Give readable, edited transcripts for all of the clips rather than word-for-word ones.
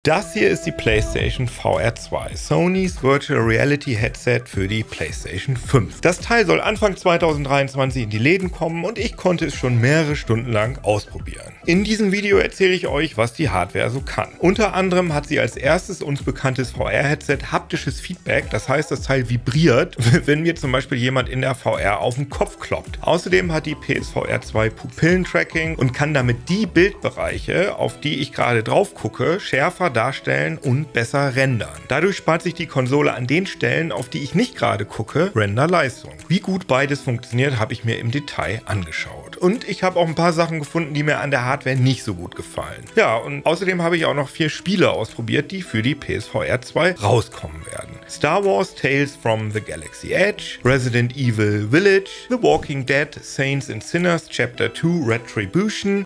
Das hier ist die PlayStation VR 2, Sonys Virtual Reality Headset für die PlayStation 5. Das Teil soll Anfang 2023 in die Läden kommen und ich konnte es schon mehrere Stunden lang ausprobieren. In diesem Video erzähle ich euch, was die Hardware so kann. Unter anderem hat sie als erstes uns bekanntes VR-Headset haptisches Feedback, das heißt, das Teil vibriert, wenn mir zum Beispiel jemand in der VR auf den Kopf kloppt. Außerdem hat die PSVR 2 Pupillentracking und kann damit die Bildbereiche, auf die ich gerade drauf gucke, schärfer darstellen und besser rendern. Dadurch spart sich die Konsole an den Stellen, auf die ich nicht gerade gucke, Renderleistung. Wie gut beides funktioniert, habe ich mir im Detail angeschaut. Und ich habe auch ein paar Sachen gefunden, die mir an der Hardware nicht so gut gefallen. Ja, und außerdem habe ich auch noch 4 Spiele ausprobiert, die für die PSVR 2 rauskommen werden. Star Wars Tales from the Galaxy Edge, Resident Evil Village, The Walking Dead, Saints and Sinners Chapter 2 Retribution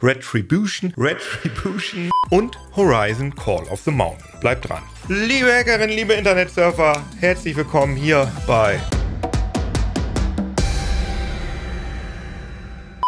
und Horizon Call of the Mountain. Bleibt dran. Liebe Hackerinnen, liebe Internetsurfer, herzlich willkommen hier bei...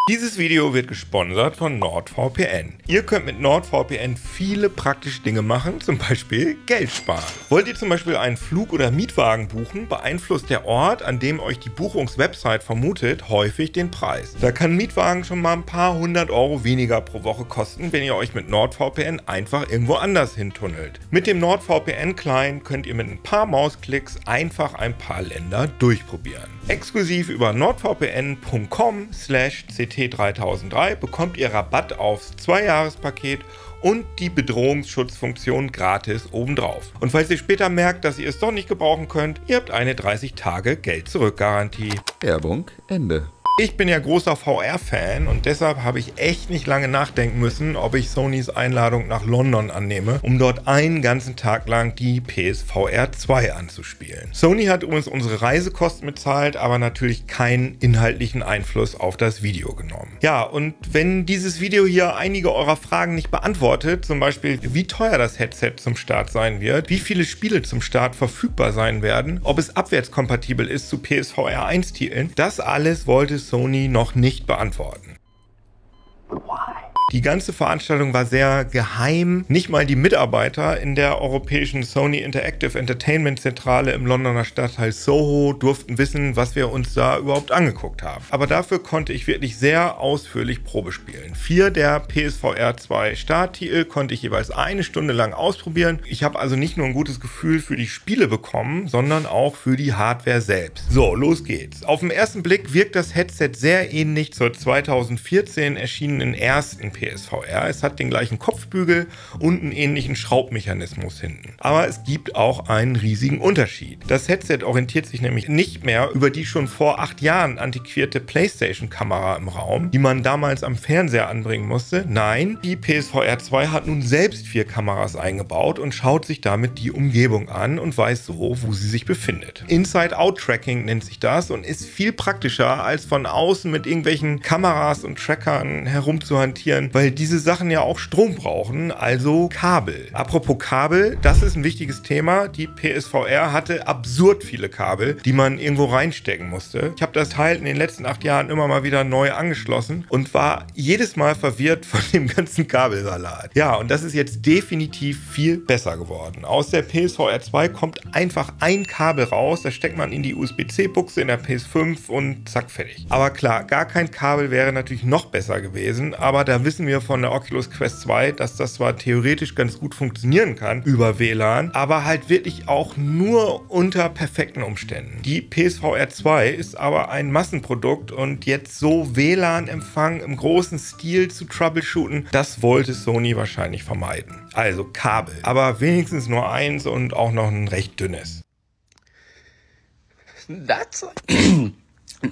Dieses Video wird gesponsert von NordVPN. Ihr könnt mit NordVPN viele praktische Dinge machen, zum Beispiel Geld sparen. Wollt ihr zum Beispiel einen Flug oder Mietwagen buchen, beeinflusst der Ort, an dem euch die Buchungswebsite vermutet, häufig den Preis. Da kann ein Mietwagen schon mal ein paar 100 € weniger pro Woche kosten, wenn ihr euch mit NordVPN einfach irgendwo anders hintunnelt. Mit dem NordVPN-Client könnt ihr mit ein paar Mausklicks einfach ein paar Länder durchprobieren. Exklusiv über nordvpn.com/ct3003 bekommt ihr Rabatt aufs 2-Jahres-Paket und die Bedrohungsschutzfunktion gratis obendrauf. Und falls ihr später merkt, dass ihr es doch nicht gebrauchen könnt, ihr habt eine 30-Tage-Geld-Zurück-Garantie. Werbung Ende. Ich bin ja großer VR-Fan und deshalb habe ich echt nicht lange nachdenken müssen, ob ich Sonys Einladung nach London annehme, um dort einen ganzen Tag lang die PSVR 2 anzuspielen. Sony hat übrigens unsere Reisekosten bezahlt, aber natürlich keinen inhaltlichen Einfluss auf das Video genommen. Ja, und wenn dieses Video hier einige eurer Fragen nicht beantwortet, zum Beispiel wie teuer das Headset zum Start sein wird, wie viele Spiele zum Start verfügbar sein werden, ob es abwärtskompatibel ist zu PSVR 1 Titeln, das alles wollte Sony noch nicht beantworten. Die ganze Veranstaltung war sehr geheim. Nicht mal die Mitarbeiter in der europäischen Sony Interactive Entertainment Zentrale im Londoner Stadtteil Soho durften wissen, was wir uns da überhaupt angeguckt haben. Aber dafür konnte ich wirklich sehr ausführlich Probe spielen. 4 der PSVR 2 Starttitel konnte ich jeweils 1 Stunde lang ausprobieren. Ich habe also nicht nur ein gutes Gefühl für die Spiele bekommen, sondern auch für die Hardware selbst. So, los geht's. Auf den ersten Blick wirkt das Headset sehr ähnlich zur 2014 erschienenen ersten PSVR. Es hat den gleichen Kopfbügel und einen ähnlichen Schraubmechanismus hinten. Aber es gibt auch einen riesigen Unterschied. Das Headset orientiert sich nämlich nicht mehr über die schon vor 8 Jahren antiquierte PlayStation-Kamera im Raum, die man damals am Fernseher anbringen musste. Nein, die PSVR 2 hat nun selbst 4 Kameras eingebaut und schaut sich damit die Umgebung an und weiß so, wo sie sich befindet. Inside-Out-Tracking nennt sich das und ist viel praktischer, als von außen mit irgendwelchen Kameras und Trackern herumzuhantieren, weil diese Sachen ja auch Strom brauchen, also Kabel. Apropos Kabel, das ist ein wichtiges Thema. Die PSVR hatte absurd viele Kabel, die man irgendwo reinstecken musste. Ich habe das Teil in den letzten 8 Jahren immer mal wieder neu angeschlossen und war jedes Mal verwirrt von dem ganzen Kabelsalat. Ja, und das ist jetzt definitiv viel besser geworden. Aus der PSVR 2 kommt einfach ein Kabel raus, das steckt man in die USB-C-Buchse in der PS5 und zack, fertig. Aber klar, gar kein Kabel wäre natürlich noch besser gewesen, aber da wissen wir von der Oculus Quest 2, dass das zwar theoretisch ganz gut funktionieren kann über WLAN, aber halt wirklich auch nur unter perfekten Umständen. Die PSVR 2 ist aber ein Massenprodukt und jetzt so WLAN-Empfang im großen Stil zu troubleshooten, das wollte Sony wahrscheinlich vermeiden. Also Kabel, aber wenigstens nur eins und auch noch ein recht dünnes.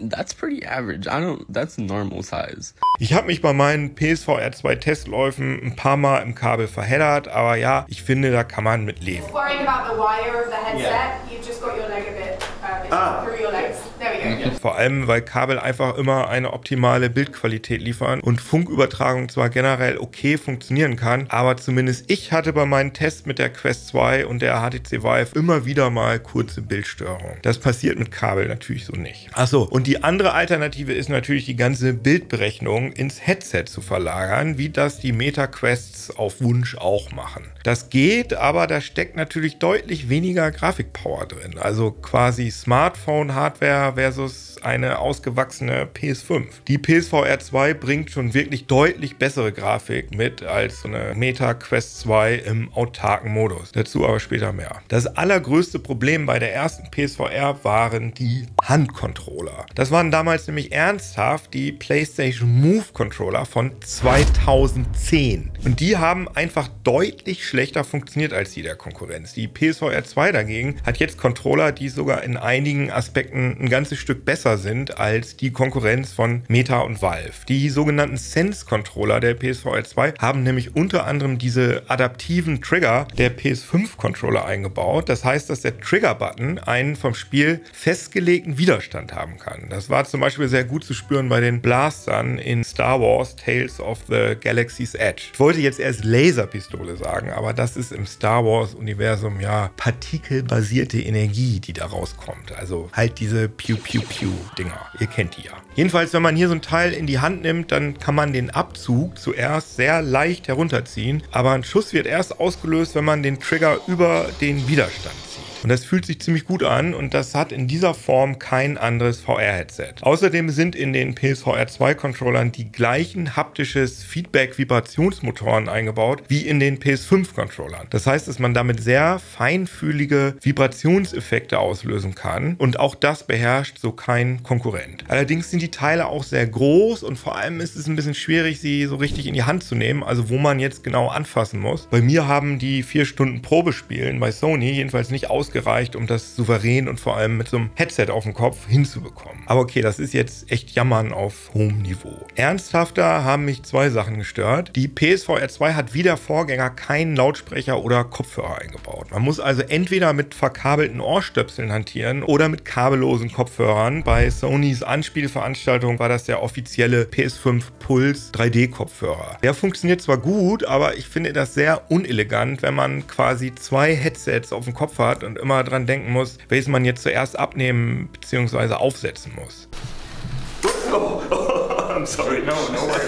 That's pretty average. That's normal size. Ich habe mich bei meinen PSVR 2 Testläufen ein paar Mal im Kabel verheddert, aber ja, ich finde, da kann man mit leben. Worrying about the wire of the headset, you've just got your leg a bit through your legs. There Vor allem, weil Kabel einfach immer eine optimale Bildqualität liefern und Funkübertragung zwar generell okay funktionieren kann, aber zumindest ich hatte bei meinen Tests mit der Quest 2 und der HTC Vive immer wieder mal kurze Bildstörungen. Das passiert mit Kabel natürlich so nicht. Achso, und die andere Alternative ist natürlich, die ganze Bildberechnung ins Headset zu verlagern, wie das die Meta Quests auf Wunsch auch machen. Das geht, aber da steckt natürlich deutlich weniger Grafikpower drin. Also quasi Smartphone-Hardware versus eine ausgewachsene PS5. Die PSVR 2 bringt schon wirklich deutlich bessere Grafik mit als so eine Meta Quest 2 im autarken Modus. Dazu aber später mehr. Das allergrößte Problem bei der ersten PSVR waren die Handcontroller. Das waren damals nämlich ernsthaft die PlayStation Move Controller von 2010. Und die haben einfach deutlich schlechter funktioniert als die der Konkurrenz. Die PSVR 2 dagegen hat jetzt Controller, die sogar in einigen Aspekten ein ganzes Stück besser sind als die Konkurrenz von Meta und Valve. Die sogenannten Sense-Controller der PSVR 2 haben nämlich unter anderem diese adaptiven Trigger der PS5-Controller eingebaut. Das heißt, dass der Trigger-Button einen vom Spiel festgelegten Widerstand haben kann. Das war zum Beispiel sehr gut zu spüren bei den Blastern in Star Wars Tales of the Galaxy's Edge. Ich wollte jetzt erst Laserpistole sagen, aber das ist im Star Wars-Universum ja partikelbasierte Energie, die da rauskommt. Also halt diese Piu-Piu-Piu-Dinger. Ihr kennt die ja. Jedenfalls, wenn man hier so ein Teil in die Hand nimmt, dann kann man den Abzug zuerst sehr leicht herunterziehen, aber ein Schuss wird erst ausgelöst, wenn man den Trigger über den Widerstand zieht. Und das fühlt sich ziemlich gut an und das hat in dieser Form kein anderes VR-Headset. Außerdem sind in den PSVR 2 Controllern die gleichen haptisches Feedback-Vibrationsmotoren eingebaut wie in den PS5 Controllern. Das heißt, dass man damit sehr feinfühlige Vibrationseffekte auslösen kann und auch das beherrscht so kein Konkurrent. Allerdings sind die Teile auch sehr groß und vor allem ist es ein bisschen schwierig, sie so richtig in die Hand zu nehmen, also wo man jetzt genau anfassen muss. Bei mir haben die 4 Stunden Probespielen bei Sony jedenfalls nicht ausgereicht, um das souverän und vor allem mit so einem Headset auf dem Kopf hinzubekommen. Aber okay, das ist jetzt echt Jammern auf hohem Niveau. Ernsthafter haben mich 2 Sachen gestört. Die PSVR 2 hat wie der Vorgänger keinen Lautsprecher oder Kopfhörer eingebaut. Man muss also entweder mit verkabelten Ohrstöpseln hantieren oder mit kabellosen Kopfhörern. Bei Sonys Anspielveranstaltung war das der offizielle PS5 Pulse 3D-Kopfhörer. Der funktioniert zwar gut, aber ich finde das sehr unelegant, wenn man quasi 2 Headsets auf dem Kopf hat und immer dran denken muss, welches man jetzt zuerst abnehmen bzw. aufsetzen muss. I'm sorry, no way.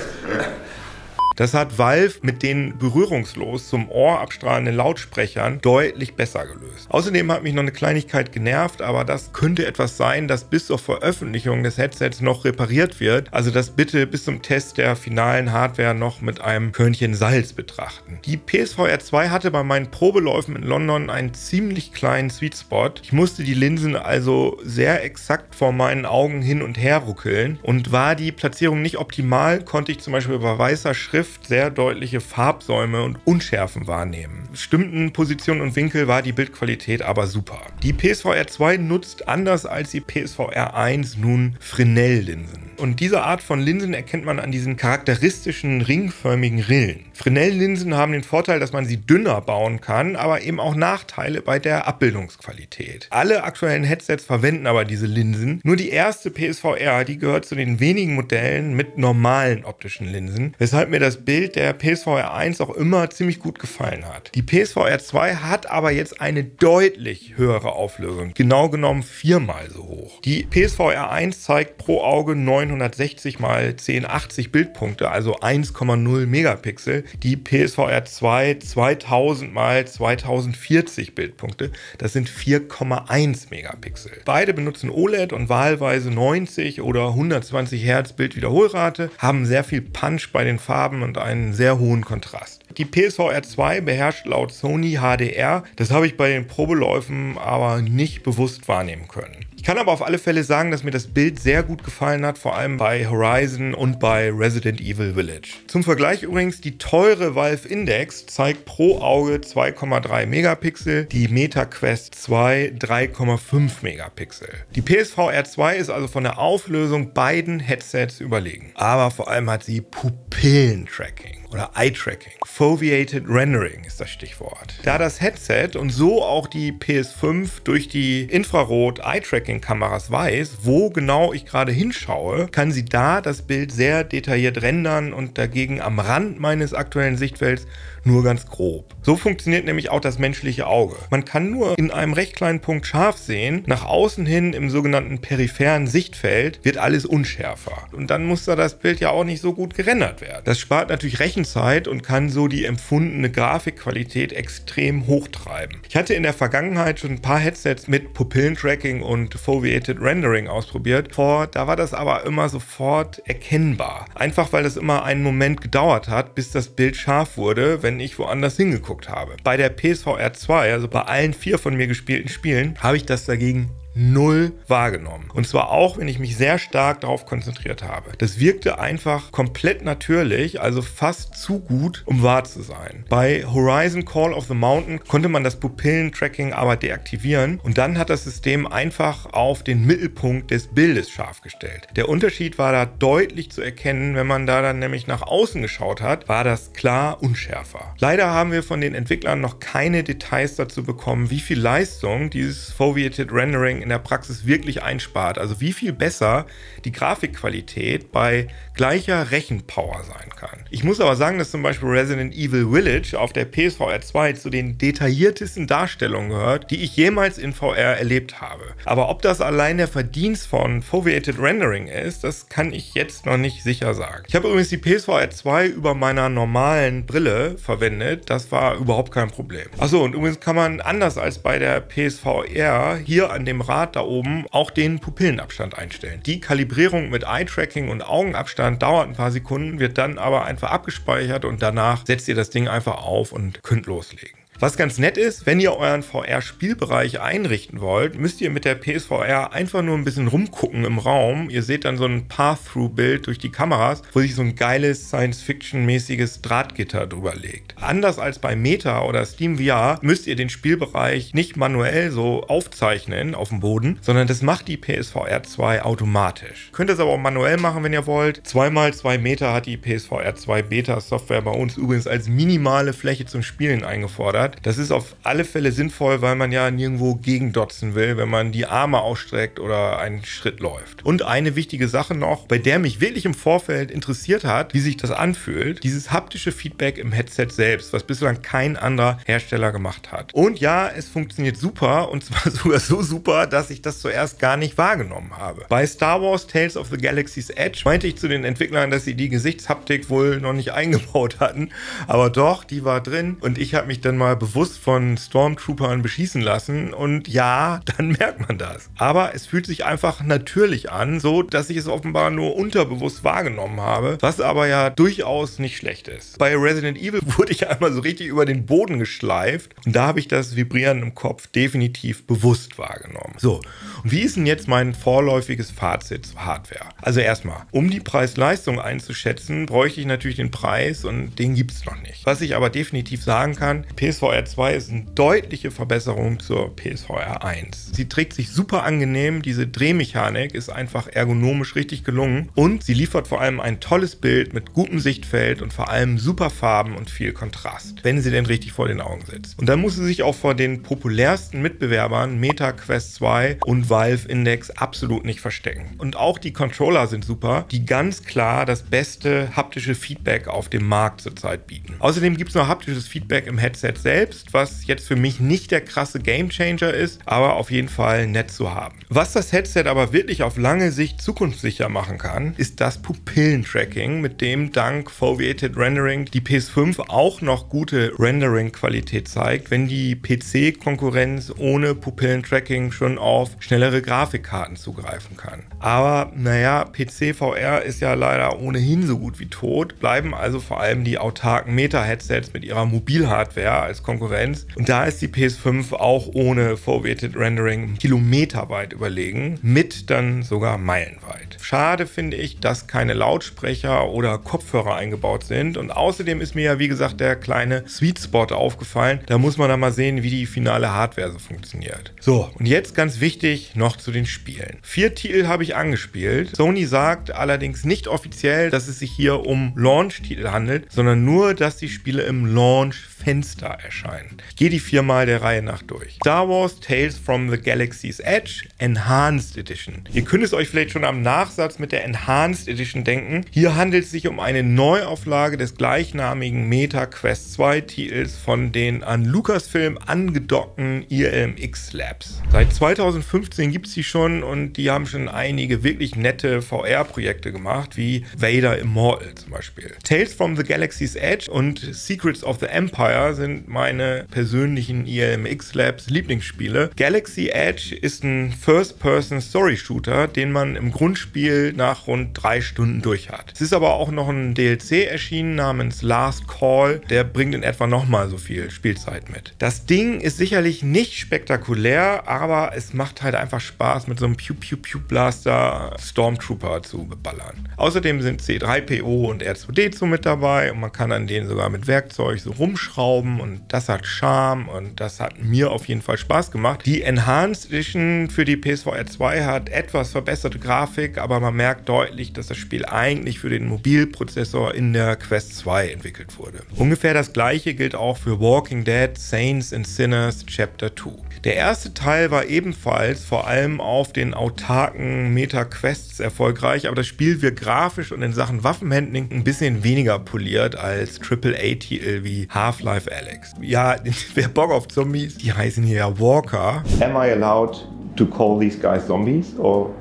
Das hat Valve mit den berührungslos zum Ohr abstrahlenden Lautsprechern deutlich besser gelöst. Außerdem hat mich noch eine Kleinigkeit genervt, aber das könnte etwas sein, das bis zur Veröffentlichung des Headsets noch repariert wird. Also das bitte bis zum Test der finalen Hardware noch mit einem Körnchen Salz betrachten. Die PSVR 2 hatte bei meinen Probeläufen in London einen ziemlich kleinen Sweet Spot. Ich musste die Linsen also sehr exakt vor meinen Augen hin und her ruckeln und war die Platzierung nicht optimal, konnte ich zum Beispiel bei weißer Schrift sehr deutliche Farbsäume und Unschärfen wahrnehmen. In bestimmten Positionen und Winkel war die Bildqualität aber super. Die PSVR 2 nutzt anders als die PSVR 1 nun Fresnel-Linsen. Und diese Art von Linsen erkennt man an diesen charakteristischen ringförmigen Rillen. Fresnel-Linsen haben den Vorteil, dass man sie dünner bauen kann, aber eben auch Nachteile bei der Abbildungsqualität. Alle aktuellen Headsets verwenden aber diese Linsen. Nur die erste PSVR, die gehört zu den wenigen Modellen mit normalen optischen Linsen, weshalb mir das Bild der PSVR 1 auch immer ziemlich gut gefallen hat. Die PSVR 2 hat aber jetzt eine deutlich höhere Auflösung, genau genommen 4-mal so hoch. Die PSVR 1 zeigt pro Auge 960 x 1080 Bildpunkte, also 1,0 Megapixel. Die PSVR 2 2000 x 2040 Bildpunkte, das sind 4,1 Megapixel. Beide benutzen OLED und wahlweise 90 oder 120 Hertz Bildwiederholrate, haben sehr viel Punch bei den Farben und einen sehr hohen Kontrast. Die PSVR 2 beherrscht laut Sony HDR, das habe ich bei den Probeläufen aber nicht bewusst wahrnehmen können. Ich kann aber auf alle Fälle sagen, dass mir das Bild sehr gut gefallen hat, vor allem bei Horizon und bei Resident Evil Village. Zum Vergleich übrigens, die teure Valve Index zeigt pro Auge 2,3 Megapixel, die Meta Quest 2 3,5 Megapixel. Die PSVR 2 ist also von der Auflösung beiden Headsets überlegen. Aber vor allem hat sie Pupillentracking. oder Eye-Tracking. Foveated Rendering ist das Stichwort. Da das Headset und so auch die PS5 durch die Infrarot-Eye-Tracking-Kameras weiß, wo genau ich gerade hinschaue, kann sie da das Bild sehr detailliert rendern und dagegen am Rand meines aktuellen Sichtfelds nur ganz grob. So funktioniert nämlich auch das menschliche Auge. Man kann nur in einem recht kleinen Punkt scharf sehen, nach außen hin im sogenannten peripheren Sichtfeld wird alles unschärfer. Und dann muss da das Bild ja auch nicht so gut gerendert werden. Das spart natürlich Rechenzeit und kann so die empfundene Grafikqualität extrem hochtreiben. Ich hatte in der Vergangenheit schon ein paar Headsets mit Pupillentracking und Foveated Rendering ausprobiert. Da war das aber immer sofort erkennbar. Einfach weil es immer einen Moment gedauert hat, bis das Bild scharf wurde, wenn ich woanders hingeguckt habe. Bei der PSVR 2, also bei allen 4 von mir gespielten Spielen, habe ich das dagegen null wahrgenommen. Und zwar auch, wenn ich mich sehr stark darauf konzentriert habe. Das wirkte einfach komplett natürlich, also fast zu gut, um wahr zu sein. Bei Horizon Call of the Mountain konnte man das Pupillentracking aber deaktivieren und dann hat das System einfach auf den Mittelpunkt des Bildes scharf gestellt. Der Unterschied war da deutlich zu erkennen, wenn man da dann nämlich nach außen geschaut hat, war das klar unschärfer. Leider haben wir von den Entwicklern noch keine Details dazu bekommen, wie viel Leistung dieses Foveated Rendering in der Praxis wirklich einspart. Also wie viel besser die Grafikqualität bei gleicher Rechenpower sein kann. Ich muss aber sagen, dass zum Beispiel Resident Evil Village auf der PSVR 2 zu den detailliertesten Darstellungen gehört, die ich jemals in VR erlebt habe. Aber ob das allein der Verdienst von Foveated Rendering ist, das kann ich jetzt noch nicht sicher sagen. Ich habe übrigens die PSVR 2 über meiner normalen Brille verwendet. Das war überhaupt kein Problem. Achso, und übrigens kann man anders als bei der PSVR hier an dem Rad da oben auch den Pupillenabstand einstellen. Die Kalibrierung mit Eye-Tracking und Augenabstand dauert ein paar Sekunden, wird dann aber einfach abgespeichert und danach setzt ihr das Ding einfach auf und könnt loslegen. Was ganz nett ist, wenn ihr euren VR-Spielbereich einrichten wollt, müsst ihr mit der PSVR einfach nur ein bisschen rumgucken im Raum. Ihr seht dann so ein Path-Through-Bild durch die Kameras, wo sich so ein geiles Science-Fiction-mäßiges Drahtgitter drüber legt. Anders als bei Meta oder Steam VR müsst ihr den Spielbereich nicht manuell so aufzeichnen auf dem Boden, sondern das macht die PSVR 2 automatisch. Könnt ihr es aber auch manuell machen, wenn ihr wollt. 2x2 Meter hat die PSVR 2 Beta-Software bei uns übrigens als minimale Fläche zum Spielen eingefordert. Das ist auf alle Fälle sinnvoll, weil man ja nirgendwo gegendotzen will, wenn man die Arme ausstreckt oder einen Schritt läuft. Und eine wichtige Sache noch, bei der mich wirklich im Vorfeld interessiert hat, wie sich das anfühlt, dieses haptische Feedback im Headset selbst, was bislang kein anderer Hersteller gemacht hat. Und ja, es funktioniert super und zwar sogar so super, dass ich das zuerst gar nicht wahrgenommen habe. Bei Star Wars Tales of the Galaxy's Edge meinte ich zu den Entwicklern, dass sie die Gesichtshaptik wohl noch nicht eingebaut hatten, aber doch, die war drin und ich habe mich dann mal bewusst von Stormtroopern beschießen lassen und ja, dann merkt man das. Aber es fühlt sich einfach natürlich an, so dass ich es offenbar nur unterbewusst wahrgenommen habe, was aber ja durchaus nicht schlecht ist. Bei Resident Evil wurde ich einmal so richtig über den Boden geschleift und da habe ich das Vibrieren im Kopf definitiv bewusst wahrgenommen. So, und wie ist denn jetzt mein vorläufiges Fazit zur Hardware? Also erstmal, um die Preis-Leistung einzuschätzen, bräuchte ich natürlich den Preis und den gibt es noch nicht. Was ich aber definitiv sagen kann, PSVR 2 ist eine deutliche Verbesserung zur PSVR 1. Sie trägt sich super angenehm, diese Drehmechanik ist einfach ergonomisch richtig gelungen und sie liefert vor allem ein tolles Bild mit gutem Sichtfeld und vor allem super Farben und viel Kontrast, wenn sie denn richtig vor den Augen sitzt. Und dann muss sie sich auch vor den populärsten Mitbewerbern Meta Quest 2 und Valve Index absolut nicht verstecken. Und auch die Controller sind super, die ganz klar das beste haptische Feedback auf dem Markt zurzeit bieten. Außerdem gibt es noch haptisches Feedback im Headset selbst, was jetzt für mich nicht der krasse Gamechanger ist, aber auf jeden Fall nett zu haben. Was das Headset aber wirklich auf lange Sicht zukunftssicher machen kann, ist das Pupillentracking, mit dem dank Foveated Rendering die PS5 auch noch gute Rendering-Qualität zeigt, wenn die PC-Konkurrenz ohne Pupillentracking schon auf schnellere Grafikkarten zugreifen kann. Aber naja, PC-VR ist ja leider ohnehin so gut wie tot, bleiben also vor allem die autarken Meta-Headsets mit ihrer Mobilhardware als Konkurrenz. Und da ist die PS5 auch ohne Foveated Rendering kilometerweit überlegen, mit dann sogar meilenweit. Schade finde ich, dass keine Lautsprecher oder Kopfhörer eingebaut sind. Und außerdem ist mir ja, wie gesagt, der kleine Sweet Spot aufgefallen. Da muss man dann mal sehen, wie die finale Hardware so funktioniert. So, und jetzt ganz wichtig noch zu den Spielen. 4 Titel habe ich angespielt. Sony sagt allerdings nicht offiziell, dass es sich hier um Launch-Titel handelt, sondern nur, dass die Spiele im Launch-Fenster erscheinen. Ich gehe die 4 mal der Reihe nach durch. Star Wars Tales from the Galaxy's Edge Enhanced Edition. Ihr könnt es euch vielleicht schon am Nachsatz mit der Enhanced Edition denken. Hier handelt es sich um eine Neuauflage des gleichnamigen Meta Quest 2 Titels von den an Lucasfilm angedockten ILMX Labs. Seit 2015 gibt es die schon und die haben schon einige wirklich nette VR-Projekte gemacht, wie Vader Immortal zum Beispiel. Tales from the Galaxy's Edge und Secrets of the Empire sind meine persönlichen ILMX Labs Lieblingsspiele. Galaxy Edge ist ein First-Person-Story-Shooter, den man im Grundspiel nach rund 3 Stunden durch hat. Es ist aber auch noch ein DLC erschienen namens Last Call, der bringt in etwa nochmal so viel Spielzeit mit. Das Ding ist sicherlich nicht spektakulär, aber es macht halt einfach Spaß, mit so einem Pew-Pew-Pew-Blaster Stormtrooper zu beballern. Außerdem sind C3PO und R2D2 mit dabei und man kann an denen sogar mit Werkzeug so rumschrauben und das hat Charme und das hat mir auf jeden Fall Spaß gemacht. Die Enhanced Edition für die PSVR 2 hat etwas verbesserte Grafik, aber man merkt deutlich, dass das Spiel eigentlich für den Mobilprozessor in der Quest 2 entwickelt wurde. Ungefähr das gleiche gilt auch für Walking Dead Saints and Sinners Chapter 2. Der erste Teil war ebenfalls vor allem auf den autarken Meta-Quests erfolgreich, aber das Spiel wird grafisch und in Sachen Waffenhandling ein bisschen weniger poliert als AAA-Titel wie Half-Life Alyx. Ja, wer Bock auf Zombies, die heißen hier ja Walker. Am I allowed to call these guys zombies? Or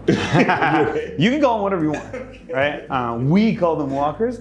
You can call them whatever you want, right? We call them walkers,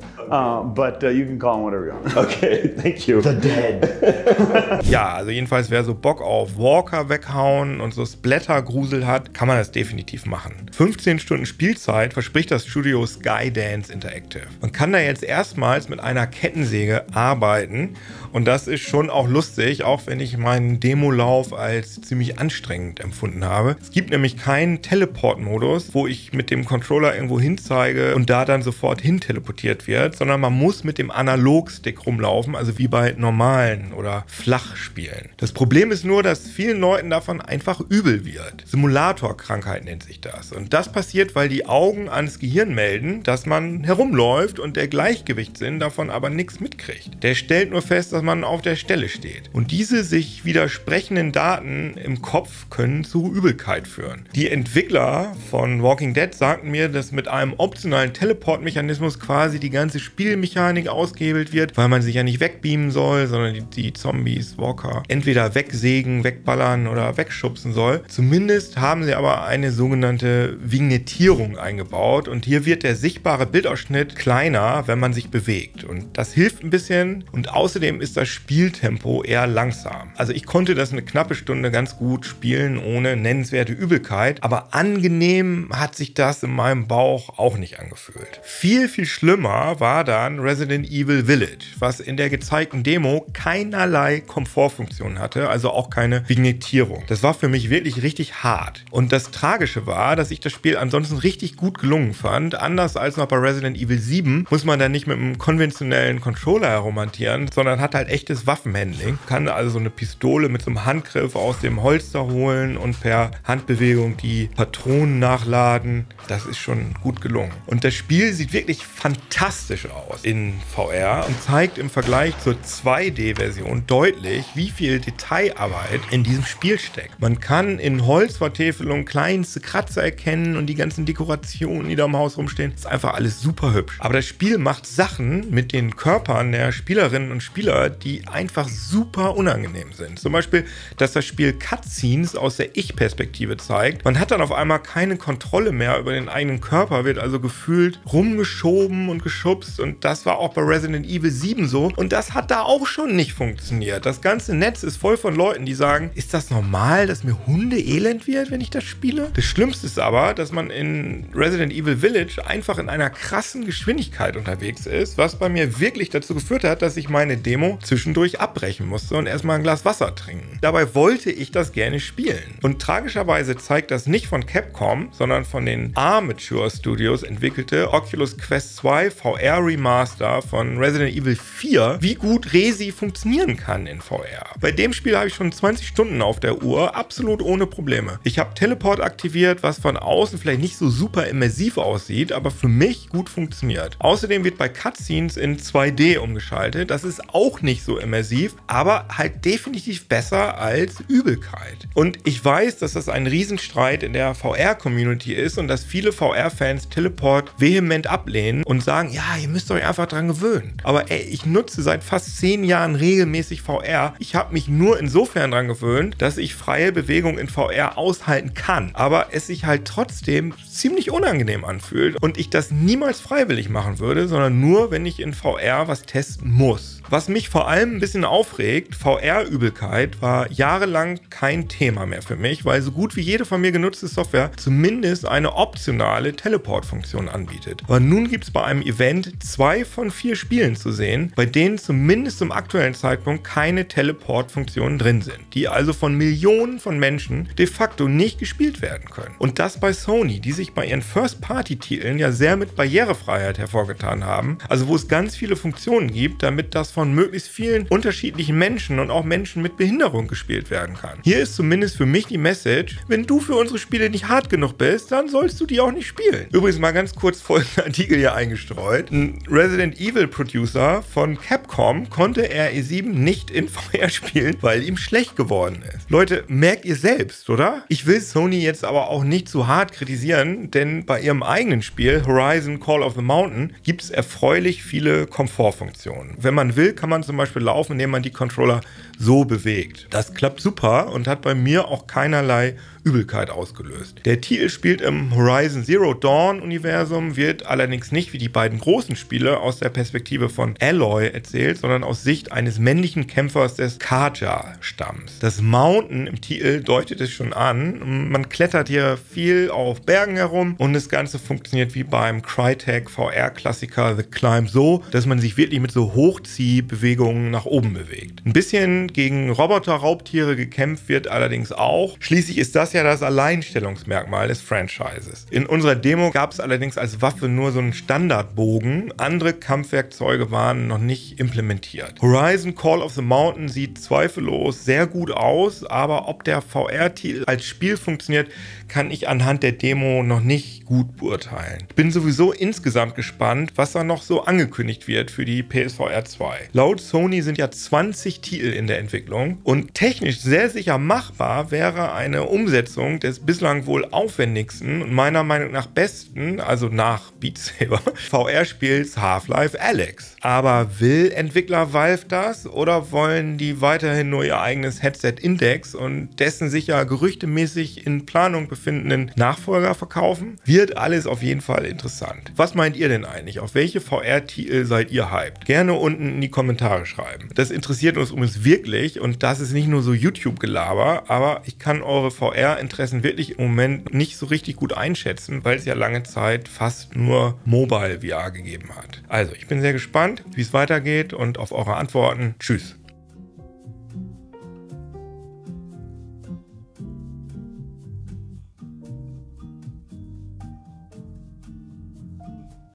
but you can call them whatever you want. okay, thank you. The dead. Ja, also jedenfalls, wer so Bock auf Walker weghauen und so Splatter-Grusel hat, kann man das definitiv machen. 15 Stunden Spielzeit verspricht das Studio Skydance Interactive. Man kann da jetzt erstmals mit einer Kettensäge arbeiten und das ist schon auch lustig, auch wenn ich meinen Demolauf als ziemlich anstrengend empfunden habe. Es gibt nämlich keinen Teleport-Modus, wo ich mit dem Controller irgendwo hin zeige und da dann sofort hin teleportiert wird, sondern man muss mit dem Analogstick rumlaufen, also wie bei normalen oder Flachspielen. Das Problem ist nur, dass vielen Leuten davon einfach übel wird. Simulatorkrankheit nennt sich das. Und das passiert, weil die Augen ans Gehirn melden, dass man herumläuft und der Gleichgewichtssinn davon aber nichts mitkriegt. Der stellt nur fest, dass man auf der Stelle steht. Und diese sich widersprechenden Daten im Kopf können zu Übelkeit führen. Die Entwickler von Walking Dead sagten mir, dass mit einem optionalen Teleport-Mechanismus quasi die ganze Spielmechanik ausgehebelt wird, weil man sich ja nicht wegbeamen soll, sondern die Zombies, Walker, entweder wegsägen, wegballern oder wegschubsen soll. Zumindest haben sie aber eine sogenannte Vignettierung eingebaut und hier wird der sichtbare Bildausschnitt kleiner, wenn man sich bewegt. Und das hilft ein bisschen und außerdem ist das Spieltempo eher langsam. Also ich konnte das eine knappe Stunde ganz gut spielen, ohne nennenswerte Übelkeit, aber angenehm hat sich das in meinem Bauch auch nicht angefühlt. Viel, viel schlimmer war dann Resident Evil Village, was in der gezeigten Demo keinerlei Komfortfunktion hatte, also auch keine Vignettierung. Das war für mich wirklich richtig hart. Und das Tragische war, dass ich das Spiel ansonsten richtig gut gelungen fand. Anders als noch bei Resident Evil 7 muss man da nicht mit einem konventionellen Controller herumhantieren, sondern hat halt echtes Waffenhandling. Kann also so eine Pistole mit so einem Handgriff aus dem Holster holen und per Handbewegung die Patronen nachladen. Das ist schon gut gelungen. Und das Spiel sieht wirklich fantastisch aus in VR und zeigt im Vergleich zur 2D-Version deutlich, wie viel Detailarbeit in diesem Spiel steckt. Man kann in Holzvertäfelung kleinste Kratzer erkennen und die ganzen Dekorationen, die da im Haus rumstehen. Das ist einfach alles super hübsch. Aber das Spiel macht Sachen mit den Körpern der Spielerinnen und Spieler, die einfach super unangenehm sind. Zum Beispiel, dass das Spiel Cutscenes aus der Ich-Perspektive zeigt. Man hat dann auf einmal keine Kontrolle mehr über den eigenen Körper, wird also gefühlt rumgeschoben und geschubst und das war auch bei Resident Evil 7 so und das hat da auch schon nicht funktioniert. Das ganze Netz ist voll von Leuten, die sagen, ist das normal, dass mir Hunde elend wird, wenn ich das spiele? Das Schlimmste ist aber, dass man in Resident Evil Village einfach in einer krassen Geschwindigkeit unterwegs ist, was bei mir wirklich dazu geführt hat, dass ich meine Demo zwischendurch abbrechen musste und erstmal ein Glas Wasser trinken. Dabei wollte ich das gerne spielen. Und tragischerweise zeigt das nicht von Capcom, sondern von den Armature Studios entwickelte Oculus Quest 2 VR Remaster von Resident Evil 4, wie gut Resi funktionieren kann in VR. Bei dem Spiel habe ich schon 20 Stunden auf der Uhr, absolut ohne Probleme. Ich habe Teleport aktiviert, was von außen vielleicht nicht so super immersiv aussieht, aber für mich gut funktioniert. Außerdem wird bei Cutscenes in 2D umgeschaltet. Das ist auch nicht so immersiv, aber halt definitiv besser als Übelkeit. Und ich weiß, dass das ein Riesenstreit in der VR-Community ist und dass viele VR-Fans Teleport vehement ablehnen und sagen, ja, ihr müsst euch einfach dran gewöhnen. Aber ey, ich nutze seit fast 10 Jahren regelmäßig VR. Ich habe mich nur insofern dran gewöhnt, dass ich freie Bewegung in VR aushalten kann. Aber es sich halt trotzdem ziemlich unangenehm anfühlt und ich das niemals freiwillig machen würde, sondern nur, wenn ich in VR was testen muss. Was mich vor allem ein bisschen aufregt, VR-Übelkeit war jahrelang kein Thema mehr für mich, weil so gut wie jede von mir genutzte Software zumindest eine optionale Teleport-Funktion anbietet. Aber nun gibt es bei einem Event 2 von 4 Spielen zu sehen, bei denen zumindest zum aktuellen Zeitpunkt keine Teleport-Funktionen drin sind, die also von Millionen von Menschen de facto nicht gespielt werden können. Und das bei Sony, die sich bei ihren First-Party-Titeln ja sehr mit Barrierefreiheit hervorgetan haben, also wo es ganz viele Funktionen gibt, damit das von möglichst vielen unterschiedlichen Menschen und auch Menschen mit Behinderung gespielt werden kann. Hier ist zumindest für mich die Message, wenn du für unsere Spiele nicht hart genug bist, dann sollst du die auch nicht spielen. Übrigens mal ganz kurz folgender Artikel hier eingestreut. Ein Resident Evil Producer von Capcom konnte RE7 nicht in VR spielen, weil ihm schlecht geworden ist. Leute, merkt ihr selbst, oder? Ich will Sony jetzt aber auch nicht zu hart kritisieren, denn bei ihrem eigenen Spiel Horizon Call of the Mountain gibt es erfreulich viele Komfortfunktionen. Wenn man will, kann man zum Beispiel laufen, indem man die Controller so bewegt. Das klappt super und hat bei mir auch keinerlei Übelkeit ausgelöst. Der Titel spielt im Horizon Zero Dawn Universum, wird allerdings nicht wie die beiden großen Spiele aus der Perspektive von Aloy erzählt, sondern aus Sicht eines männlichen Kämpfers des Kaja-Stamms. Das Mountain im Titel deutet es schon an. Man klettert hier viel auf Bergen herum und das Ganze funktioniert wie beim Crytek VR-Klassiker The Climb so, dass man sich wirklich mit so Hochziehbewegungen nach oben bewegt. Ein bisschen gegen Roboter-Raubtiere gekämpft wird allerdings auch. Schließlich ist das ja das Alleinstellungsmerkmal des Franchises. In unserer Demo gab es allerdings als Waffe nur so einen Standardbogen. Andere Kampfwerkzeuge waren noch nicht implementiert. Horizon Call of the Mountain sieht zweifellos sehr gut aus, aber ob der VR-Titel als Spiel funktioniert, kann ich anhand der Demo noch nicht gut beurteilen. Ich bin sowieso insgesamt gespannt, was da noch so angekündigt wird für die PSVR 2. Laut Sony sind ja 20 Titel in der Entwicklung und technisch sehr sicher machbar wäre eine Umsetzung des bislang wohl aufwendigsten und meiner Meinung nach besten, also nach Beat Saber, VR-Spiels Half-Life Alyx. Aber will Entwickler Valve das oder wollen die weiterhin nur ihr eigenes Headset Index und dessen sich ja gerüchtemäßig in Planung befindenden Nachfolger verkaufen? Wird alles auf jeden Fall interessant. Was meint ihr denn eigentlich? Auf welche VR-Titel seid ihr hyped? Gerne unten in die Kommentare schreiben. Das interessiert uns übrigens wirklich und das ist nicht nur so YouTube-Gelaber, aber ich kann eure VR-Interessen wirklich im Moment nicht so richtig gut einschätzen, weil es ja lange Zeit fast nur Mobile VR gegeben hat. Also, ich bin sehr gespannt, wie es weitergeht und auf eure Antworten. Tschüss.